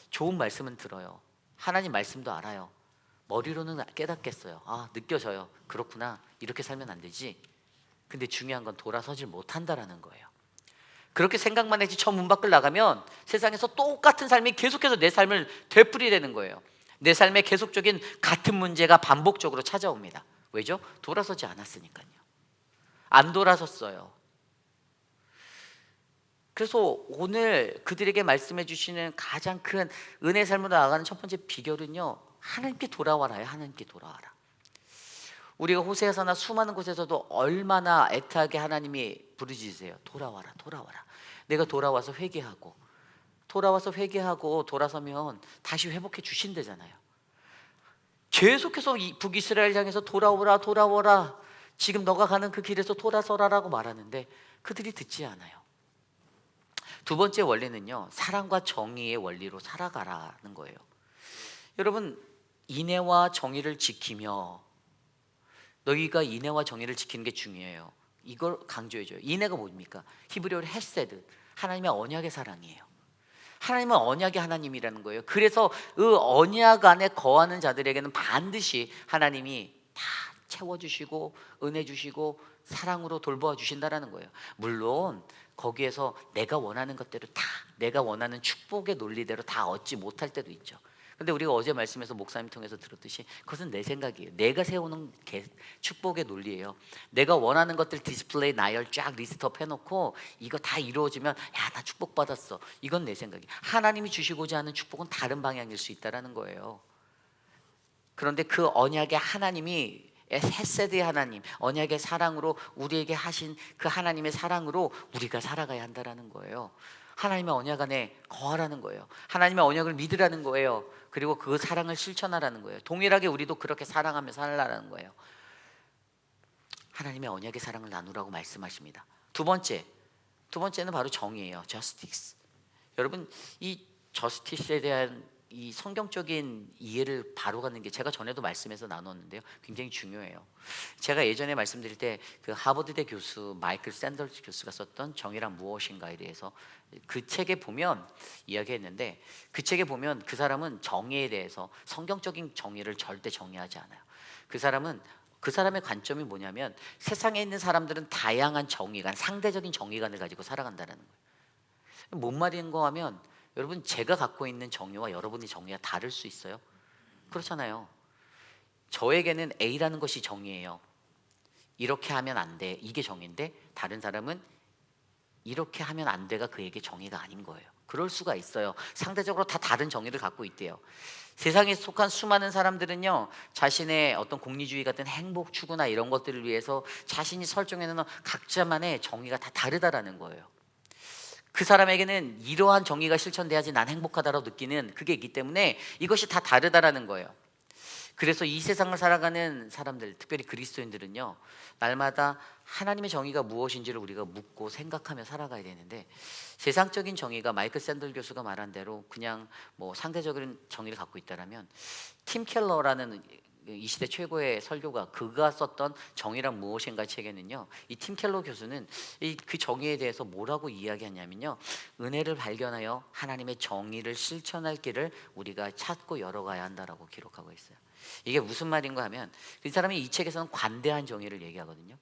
좋은 말씀은 들어요. 하나님 말씀도 알아요. 머리로는 깨닫겠어요. 아, 느껴져요. 그렇구나. 이렇게 살면 안 되지. 근데 중요한 건 돌아서질 못한다라는 거예요. 그렇게 생각만 했지 저 문 밖을 나가면 세상에서 똑같은 삶이 계속해서 내 삶을 되풀이되는 거예요. 내 삶에 계속적인 같은 문제가 반복적으로 찾아옵니다. 왜죠? 돌아서지 않았으니까요. 안 돌아섰어요. 그래서 오늘 그들에게 말씀해 주시는 가장 큰 은혜의 삶으로 나아가는 첫 번째 비결은요, 하나님께 돌아와라요. 하나님께 돌아와라. 우리가 호세아서나 수많은 곳에서도 얼마나 애타게 하나님이 부르짖으세요. 돌아와라, 돌아와라. 내가 돌아와서 회개하고 돌아서면 다시 회복해 주신대잖아요. 계속해서 이 북이스라엘 향해서 돌아오라, 돌아오라. 지금 너가 가는 그 길에서 돌아서라라고 말하는데 그들이 듣지 않아요. 두 번째 원리는요, 사랑과 정의의 원리로 살아가라는 거예요. 여러분, 인애와 정의를 지키며, 너희가 인애와 정의를 지키는 게 중요해요. 이걸 강조해줘요. 인애가 뭡니까? 히브리어로 헤세드, 하나님의 언약의 사랑이에요. 하나님은 언약의 하나님이라는 거예요. 그래서 그 언약 안에 거하는 자들에게는 반드시 하나님이 다 채워주시고 은혜 주시고 사랑으로 돌보아 주신다라는 거예요. 물론 거기에서 내가 원하는 것대로 다, 내가 원하는 축복의 논리대로 다 얻지 못할 때도 있죠. 근데 우리가 어제 말씀에서 목사님 통해서 들었듯이 그것은 내 생각이에요. 내가 세우는 축복의 논리예요. 내가 원하는 것들 디스플레이 나열 쫙 리스트업 해놓고 이거 다 이루어지면 야, 나 축복받았어. 이건 내 생각이. 하나님이 주시고자 하는 축복은 다른 방향일 수 있다는 거예요. 그런데 그 언약의 하나님이 헤세드의 하나님, 언약의 사랑으로 우리에게 하신 그 하나님의 사랑으로 우리가 살아가야 한다는 거예요. 하나님의 언약 안에 거하라는 거예요. 하나님의 언약을 믿으라는 거예요. 그리고 그 사랑을 실천하라는 거예요. 동일하게 우리도 그렇게 사랑하며 살라는 거예요. 하나님의 언약의 사랑을 나누라고 말씀하십니다. 두 번째는 바로 정의예요. justice. 여러분, 이 justice에 대한 이 성경적인 이해를 바로 갖는 게 제가 전에도 말씀에서 나눴는데요, 굉장히 중요해요. 제가 예전에 말씀드릴 때 그 하버드대 교수 마이클 샌더스 교수가 썼던 정의란 무엇인가에 대해서 그 책에 보면 이야기했는데, 그 책에 보면 그 사람은 정의에 대해서 성경적인 정의를 절대 정의하지 않아요. 그 사람의 관점이 뭐냐면 세상에 있는 사람들은 다양한 정의관, 상대적인 정의관을 가지고 살아간다는 거예요. 뭔 말인가 하면 여러분, 제가 갖고 있는 정의와 여러분의 정의가 다를 수 있어요? 그렇잖아요. 저에게는 A라는 것이 정의예요. 이렇게 하면 안 돼, 이게 정의인데 다른 사람은 이렇게 하면 안 돼가 그에게 정의가 아닌 거예요. 그럴 수가 있어요. 상대적으로 다 다른 정의를 갖고 있대요. 세상에 속한 수많은 사람들은요, 자신의 어떤 공리주의 같은 행복 추구나 이런 것들을 위해서 자신이 설정해놓은 각자만의 정의가 다 다르다라는 거예요. 그 사람에게는 이러한 정의가 실천돼야지 난 행복하다라고 느끼는 그게 있기 때문에 이것이 다 다르다라는 거예요. 그래서 이 세상을 살아가는 사람들, 특별히 그리스도인들은요, 날마다 하나님의 정의가 무엇인지를 우리가 묻고 생각하며 살아가야 되는데, 세상적인 정의가 마이클 샌들 교수가 말한 대로 그냥 뭐 상대적인 정의를 갖고 있다라면, 팀 켈러라는 이 시대 최고의 설교가, 그가 썼던 정의란 무엇인가 책에는요, 이 팀 켈러 교수는 그 정의에 대해서 뭐라고 이야기하냐면요, 은혜를 발견하여 하나님의 정의를 실천할 길을 우리가 찾고 열어가야 한다라고 기록하고 있어요. 이게 무슨 말인가 하면, 그 사람이 이 책에서는 관대한 정의를 얘기하거든요.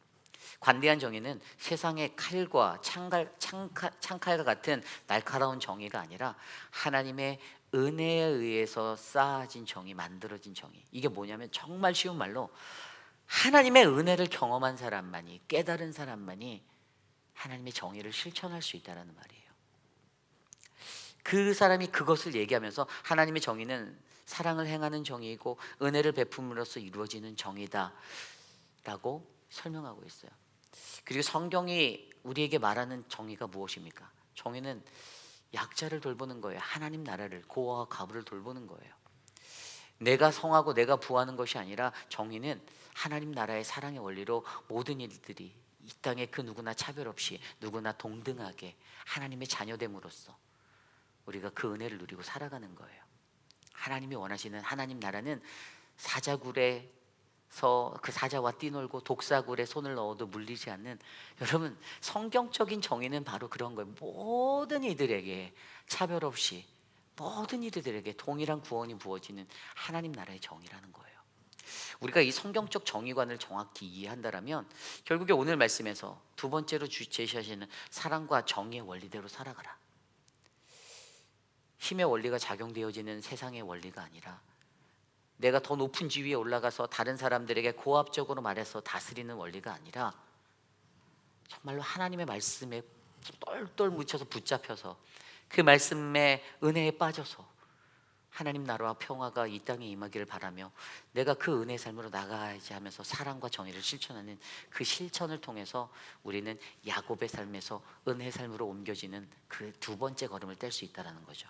관대한 정의는 세상의 칼과 창칼과 같은 날카로운 정의가 아니라 하나님의 은혜에 의해서 쌓아진 정의, 만들어진 정의. 이게 뭐냐면 정말 쉬운 말로 하나님의 은혜를 경험한 사람만이, 깨달은 사람만이 하나님의 정의를 실천할 수 있다는 말이에요. 그 사람이 그것을 얘기하면서 하나님의 정의는 사랑을 행하는 정의이고 은혜를 베품으로써 이루어지는 정의다 라고 설명하고 있어요. 그리고 성경이 우리에게 말하는 정의가 무엇입니까? 정의는 약자를 돌보는 거예요. 하나님 나라를, 고아와 과부를 돌보는 거예요. 내가 성하고 내가 부하는 것이 아니라 정의는 하나님 나라의 사랑의 원리로 모든 일들이 이 땅에 그 누구나 차별 없이 누구나 동등하게 하나님의 자녀됨으로써 우리가 그 은혜를 누리고 살아가는 거예요. 하나님이 원하시는 하나님 나라는 사자굴에서 그 사자와 뛰놀고 독사굴에 손을 넣어도 물리지 않는, 여러분, 성경적인 정의는 바로 그런 거예요. 모든 이들에게 차별 없이 모든 이들에게 동일한 구원이 부어지는 하나님 나라의 정의라는 거예요. 우리가 이 성경적 정의관을 정확히 이해한다라면 결국에 오늘 말씀에서 두 번째로 제시하시는 사랑과 정의의 원리대로 살아가라. 힘의 원리가 작용되어지는 세상의 원리가 아니라 내가 더 높은 지위에 올라가서 다른 사람들에게 고압적으로 말해서 다스리는 원리가 아니라 정말로 하나님의 말씀에 똘똘 묻혀서 붙잡혀서 그 말씀의 은혜에 빠져서 하나님 나라와 평화가 이 땅에 임하기를 바라며 내가 그 은혜의 삶으로 나가야지 하면서 사랑과 정의를 실천하는 그 실천을 통해서 우리는 야곱의 삶에서 은혜의 삶으로 옮겨지는 그 두 번째 걸음을 뗄 수 있다는 거죠.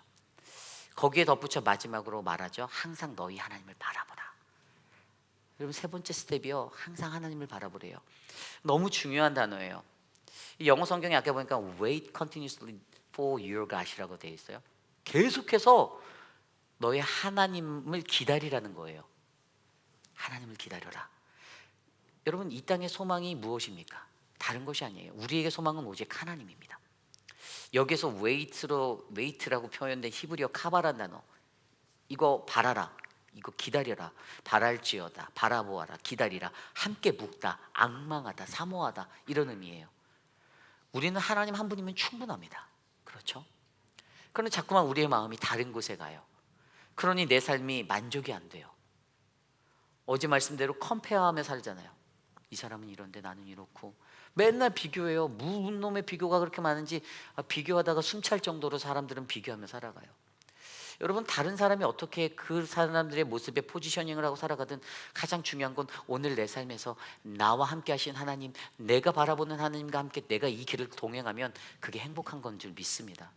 거기에 덧붙여 마지막으로 말하죠. 항상 너희 하나님을 바라보라. 여러분 세 번째 스텝이요. 항상 하나님을 바라보래요. 너무 중요한 단어예요. 이 영어 성경에 아까 보니까 wait continuously for your God이라고 되어 있어요. 계속해서 너의 하나님을 기다리라는 거예요. 하나님을 기다려라. 여러분 이 땅의 소망이 무엇입니까? 다른 것이 아니에요. 우리에게 소망은 오직 하나님입니다. 여기서 wait라고 표현된 히브리어 카바라는 단어, 이거 바라라, 이거 기다려라, 바랄지어다, 바라보아라, 기다리라, 함께 묵다, 앙망하다, 사모하다, 이런 의미예요. 우리는 하나님 한 분이면 충분합니다. 그렇죠? 그런데 자꾸만 우리의 마음이 다른 곳에 가요. 그러니 내 삶이 만족이 안 돼요. 어제 말씀대로 컴페어하며 살잖아요. 이 사람은 이런데 나는 이렇고 맨날 비교해요. 무슨 놈의 비교가 그렇게 많은지 비교하다가 숨찰 정도로 사람들은 비교하며 살아가요. 여러분 다른 사람이 어떻게 그 사람들의 모습에 포지셔닝을 하고 살아가든 가장 중요한 건 오늘 내 삶에서 나와 함께 하신 하나님, 내가 바라보는 하나님과 함께 내가 이 길을 동행하면 그게 행복한 건 줄 믿습니다.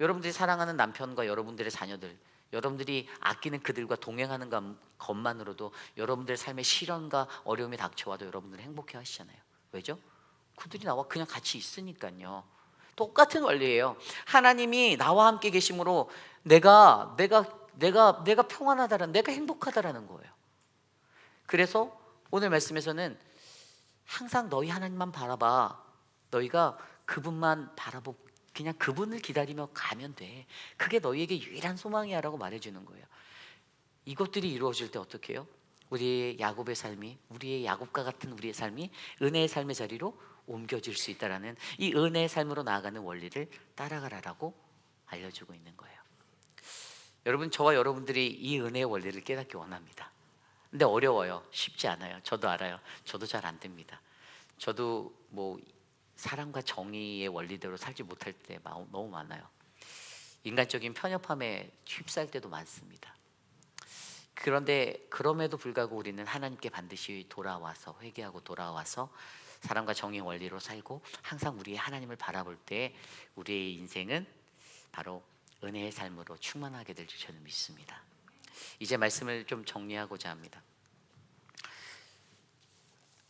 여러분들이 사랑하는 남편과 여러분들의 자녀들, 여러분들이 아끼는 그들과 동행하는 것만으로도 여러분들의 삶에 시련과 어려움이 닥쳐와도 여러분들은 행복해 하시잖아요. 왜죠? 그들이 나와 그냥 같이 있으니까요. 똑같은 원리예요. 하나님이 나와 함께 계심으로 내가 평안하다라는, 내가 행복하다라는 거예요. 그래서 오늘 말씀에서는 항상 너희 하나님만 바라봐. 너희가 그분만 바라보고 그냥 그분을 기다리며 가면 돼. 그게 너희에게 유일한 소망이야 라고 말해주는 거예요. 이것들이 이루어질 때 어떻게 해요? 우리의 야곱의 삶이, 우리의 야곱과 같은 우리의 삶이 은혜의 삶의 자리로 옮겨질 수 있다라는 이 은혜의 삶으로 나아가는 원리를 따라가라라고 알려주고 있는 거예요. 여러분 저와 여러분들이 이 은혜의 원리를 깨닫기 원합니다. 근데 어려워요. 쉽지 않아요. 저도 알아요. 저도 잘 안 됩니다. 저도 사랑과 정의의 원리대로 살지 못할 때 너무 많아요. 인간적인 편협함에 휩싸일 때도 많습니다. 그런데 그럼에도 불구하고 우리는 하나님께 반드시 돌아와서 회개하고 돌아와서 사랑과 정의의 원리로 살고 항상 우리의 하나님을 바라볼 때 우리의 인생은 바로 은혜의 삶으로 충만하게 될 줄 저는 믿습니다. 이제 말씀을 좀 정리하고자 합니다.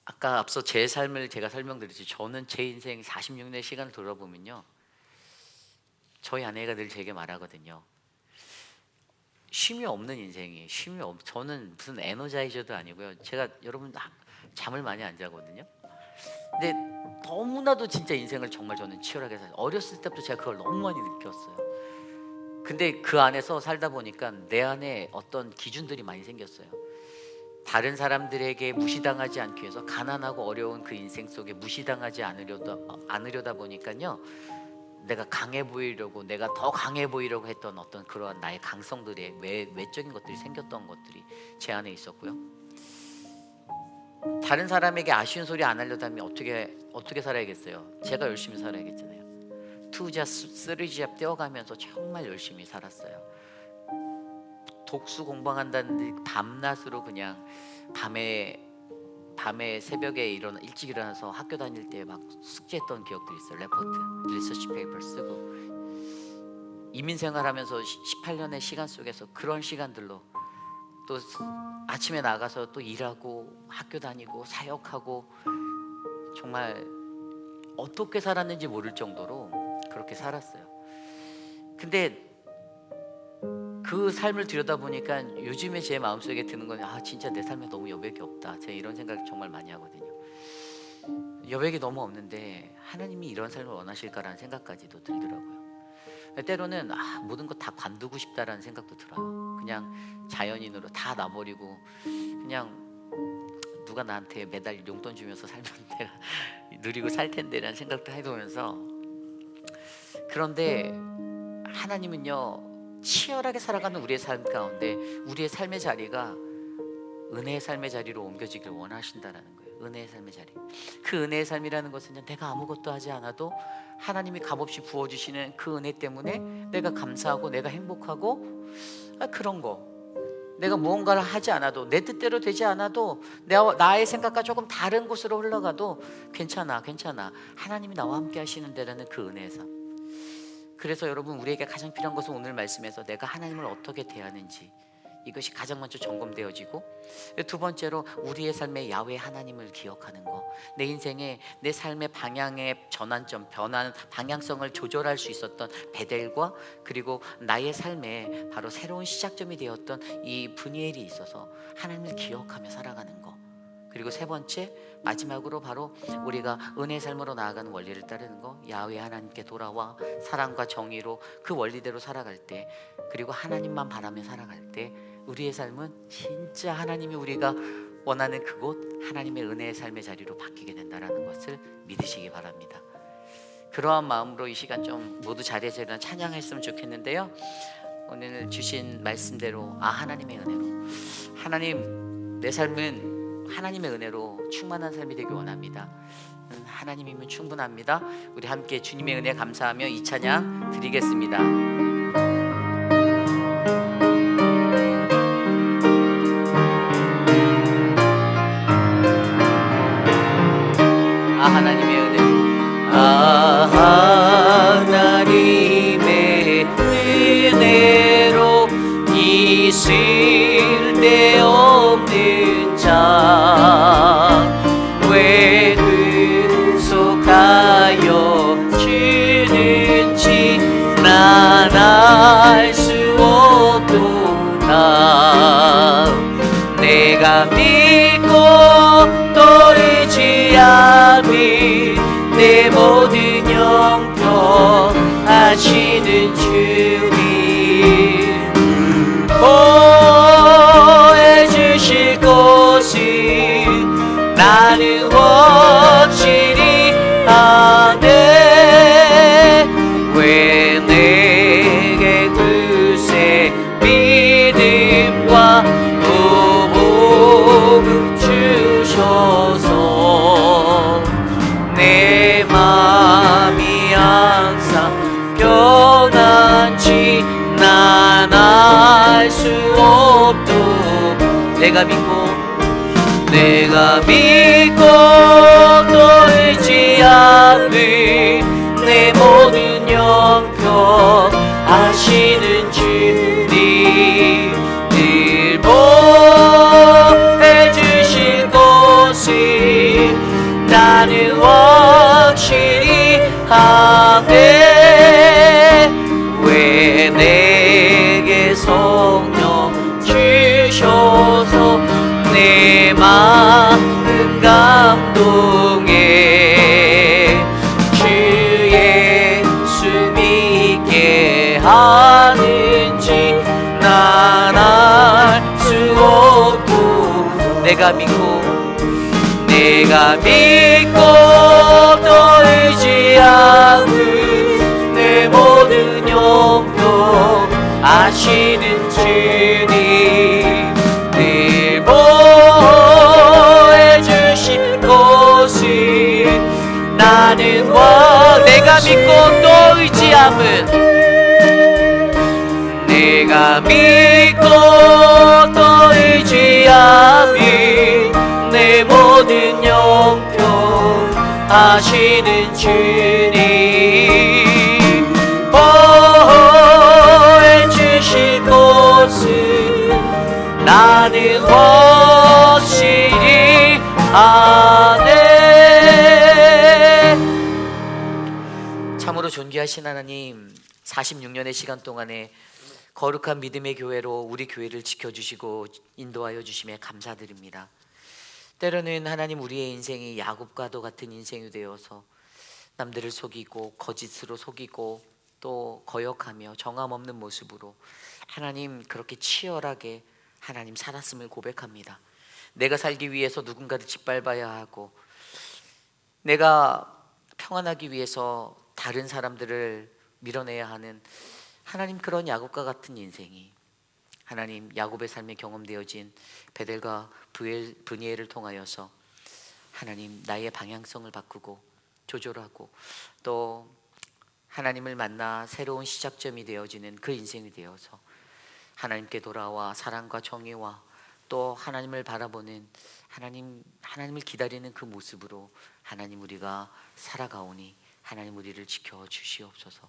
아까 앞서 제 삶을 제가 설명드렸지, 저는 제 인생 46년의 시간을 돌아보면요, 저희 아내가 늘 제게 말하거든요. 쉼이 없는 인생이에요. 저는 무슨 에너자이저도 아니고요. 제가 여러분 잠을 많이 안 자거든요. 근데 너무나도 진짜 인생을 정말 저는 치열하게 살아요. 어렸을 때부터 제가 그걸 너무 많이 느꼈어요. 근데 그 안에서 살다 보니까 내 안에 어떤 기준들이 많이 생겼어요. 다른 사람들에게 무시당하지 않기 위해서 가난하고 어려운 그 인생 속에 무시당하지 않으려다 보니까요, 내가 강해 보이려고, 내가 더 강해 보이려고 했던 어떤 그러한 나의 강성들의 외적인 것들이 생겼던 것들이 제 안에 있었고요. 다른 사람에게 아쉬운 소리 안 하려다 하면 어떻게 살아야겠어요? 제가 열심히 살아야겠잖아요. 2잡, 3잡 떼어가면서 정말 열심히 살았어요. 독수 공부한다는 듯 밤낮으로 그냥 밤에 새벽에 일찍 일어나서 학교 다닐 때 막 숙제했던 기억들이 있어요. 레포트, 리서치 페이퍼 쓰고 이민생활하면서 18년의 시간 속에서 그런 시간들로 또 아침에 나가서 또 일하고 학교 다니고 사역하고 정말 어떻게 살았는지 모를 정도로 그렇게 살았어요. 근데 그 삶을 들여다보니까 요즘에 제 마음속에 드는 건 진짜 내 삶에 너무 여백이 없다. 제가 이런 생각을 정말 많이 하거든요. 여백이 너무 없는데 하나님이 이런 삶을 원하실까라는 생각까지도 들더라고요. 때로는 모든 거 다 관두고 싶다라는 생각도 들어요. 그냥 자연인으로 다 놔버리고 그냥 누가 나한테 매달 용돈 주면서 살면 내가 누리고 살 텐데라는 생각도 해보면서, 그런데 하나님은요 치열하게 살아가는 우리의 삶 가운데 우리의 삶의 자리가 은혜의 삶의 자리로 옮겨지길 원하신다라는 거예요. 은혜의 삶의 자리. 그 은혜의 삶이라는 것은 내가 아무것도 하지 않아도 하나님이 값없이 부어주시는 그 은혜 때문에 내가 감사하고 내가 행복하고, 그런 거 내가 무언가를 하지 않아도, 내 뜻대로 되지 않아도, 나의 생각과 조금 다른 곳으로 흘러가도 괜찮아 하나님이 나와 함께 하시는 데라는 그 은혜의 삶. 그래서 여러분, 우리에게 가장 필요한 것은 오늘 말씀에서 내가 하나님을 어떻게 대하는지, 이것이 가장 먼저 점검되어지고, 두 번째로 우리의 삶의 야훼 하나님을 기억하는 거. 내 인생의, 내 삶의 방향의 전환점, 변한 방향성을 조절할 수 있었던 베델과, 그리고 나의 삶에 바로 새로운 시작점이 되었던 이 브니엘이 있어서 하나님을 기억하며 살아가는 거. 그리고 세 번째, 마지막으로 바로 우리가 은혜의 삶으로 나아가는 원리를 따르는 거. 야훼 하나님께 돌아와 사랑과 정의로 그 원리대로 살아갈 때, 그리고 하나님만 바라며 살아갈 때 우리의 삶은 진짜 하나님이 우리가 원하는 그곳, 하나님의 은혜의 삶의 자리로 바뀌게 된다는 것을 믿으시기 바랍니다. 그러한 마음으로 이 시간 좀 모두 자리에서 일어나 찬양했으면 좋겠는데요, 오늘 주신 말씀대로 하나님의 은혜로, 하나님, 내 삶은 하나님의 은혜로 충만한 삶이 되길 원합니다. 하나님이면 충분합니다. 우리 함께 주님의 은혜 감사하며 이 찬양 드리겠습니다. 하나님의 은혜, 하나님의 은혜로 있을 데 없는 자, 왜 근속하여 주는지 난 알 수 없도다. 내가 믿고 또 의지하니 내 모든 영역 하시는 주님, 보호해 주실 곳이 나는 확실히 아네. 왜 내게 그새 믿음과 복음 주셔서 내 맘이 항상 평안치 난 알 수 없도. 내가 믿고 또 의지하는 내 모든 영역 하시는 주님, 늘 보호해 주실 곳이 나는 확실히 아네. 왜 내게 성령 주셔서 내 마음 감동해 주 예수 믿게 하는지 난 알 수 없고. 내가 믿고 또 의지하고 내 모든 영역 아시는 주님, 늘 보호해 주실 곳이 나는 내가 믿고 또 의지함은, 내가 믿고 또 의지함이 내 모든 영역 하시는 주님, 보호해 주실 곳은 나는 확실히 아네. 참으로 존귀하신 하나님, 46년의 시간 동안에 거룩한 믿음의 교회로 우리 교회를 지켜주시고 인도하여 주심에 감사드립니다. 때로는 하나님, 우리의 인생이 야곱과도 같은 인생이 되어서 남들을 속이고 거짓으로 속이고 또 거역하며 정함 없는 모습으로 하나님 그렇게 치열하게 하나님 살았음을 고백합니다. 내가 살기 위해서 누군가를 짓밟아야 하고 내가 평안하기 위해서 다른 사람들을 밀어내야 하는 하나님 그런 야곱과 같은 인생이 하나님 야곱의 삶에 경험되어진 베델과 브니엘을 통하여서 하나님 나의 방향성을 바꾸고 조절하고 또 하나님을 만나 새로운 시작점이 되어지는 그 인생이 되어서 하나님께 돌아와 사랑과 정의와 또 하나님을 바라보는 하나님을 기다리는 그 모습으로 하나님 우리가 살아가오니 하나님 우리를 지켜 주시옵소서.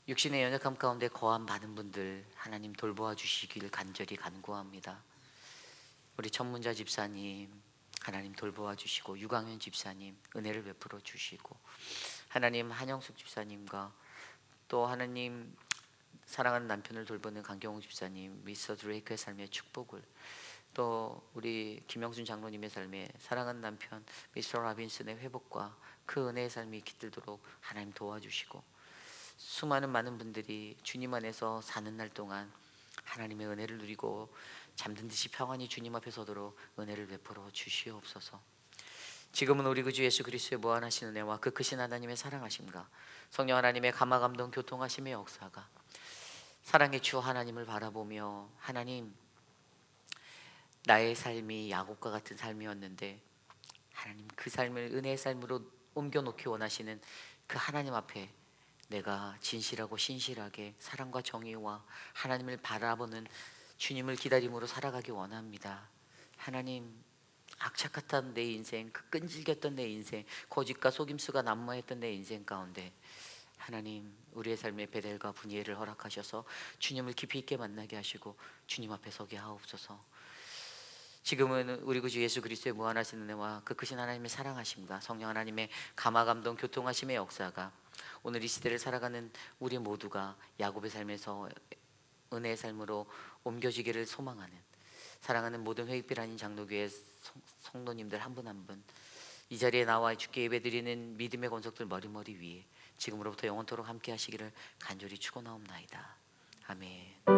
육신의 연약함 가운데 거한 많은 분들 하나님 돌보아 주시길 간절히 간구합니다. 우리 천문자 집사님 하나님 돌보아 주시고 유광현 집사님 은혜를 베풀어 주시고 하나님 한영숙 집사님과 또 하나님 사랑하는 남편을 돌보는 강경호 집사님 미스터 드레이크의 삶의 축복을 또 우리 김영순 장로님의 삶에 사랑하는 남편 미스터 라빈슨의 회복과 그 은혜의 삶이 깃들도록 하나님 도와주시고 수많은 많은 분들이 주님 안에서 사는 날 동안 하나님의 은혜를 누리고 잠든 듯이 평안히 주님 앞에 서도록 은혜를 베풀어 주시옵소서. 지금은 우리 구주 예수 그리스도의 무한하신 은혜와 그 크신 하나님의 사랑하심과 성령 하나님의 감화 감동 교통하심의 역사가 사랑의 주 하나님을 바라보며 하나님 나의 삶이 야곱과 같은 삶이었는데 하나님 그 삶을 은혜의 삶으로 옮겨놓기 원하시는 그 하나님 앞에 내가 진실하고 신실하게 사랑과 정의와 하나님을 바라보는 주님을 기다림으로 살아가기 원합니다. 하나님 악착같은 내 인생, 그 끈질겼던 내 인생, 거짓과 속임수가 난무했던 내 인생 가운데 하나님 우리의 삶의 베델과 분이엘을 허락하셔서 주님을 깊이 있게 만나게 하시고 주님 앞에 서게 하옵소서. 지금은 우리 구주 예수 그리스도의 무한하신 은혜와 그 크신 하나님의 사랑하심과 성령 하나님의 감화 감동 교통하심의 역사가 오늘 이 시대를 살아가는 우리 모두가 야곱의 삶에서 은혜의 삶으로 옮겨지기를 소망하는 사랑하는 모든 회익빛 아닌 장로교회 성도님들 한 분 한 분 이 자리에 나와 주께 예배드리는 믿음의 권속들 머리머리 위에 지금으로부터 영원토록 함께 하시기를 간절히 축원하옵나이다. 아멘.